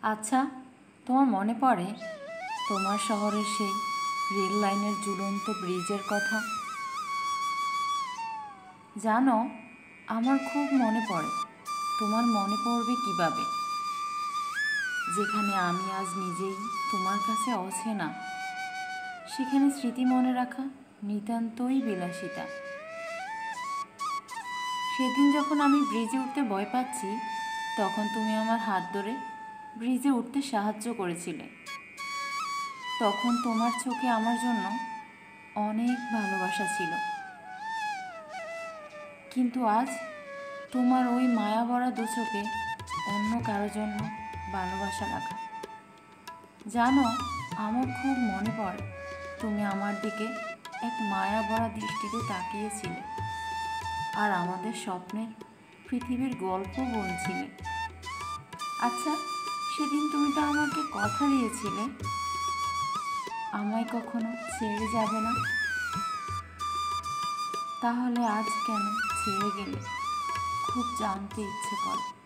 আচ্ছা, তোমার মনে পড়ে তোমার শহরের সেই রেল লাইনের ঝুলন্ত ব্রিজের কথা? জানো, আমার খুব মনে পড়ে। তোমার মনে পড়বে কিভাবে, যেখানে আমি আজ নিজেই তোমার কাছে অচেনা। সেখানে স্মৃতি মনে রাখা নিতান্তই বিলাসিতা। সেদিন যখন আমি ব্রিজে উঠতে ভয় পাচ্ছি, তখন তুমি আমার হাত ধরে ব্রিজে উঠতে সাহায্য করেছিলে। তখন তোমার চোখে আমার জন্য অনেক ভালোবাসা ছিল। কিন্তু আজ তোমার ওই মায়া ভরা দু চোখে অন্য কারো জন্য ভালোবাসা রাখা। জানো, আমার খুব মনে পড়ে তুমি আমার দিকে এক মায়া ভরা দৃষ্টিতে তাকিয়েছিলে আর আমাদের স্বপ্নের পৃথিবীর গল্প বলছিলে। আচ্ছা, সেদিন তুমি তো আমাকে কথা দিয়েছিলে আমায় কখনো ছেড়ে যাবে না। তাহলে আজ কেন ছেড়ে গেলে? খুব জানতে ইচ্ছে করে।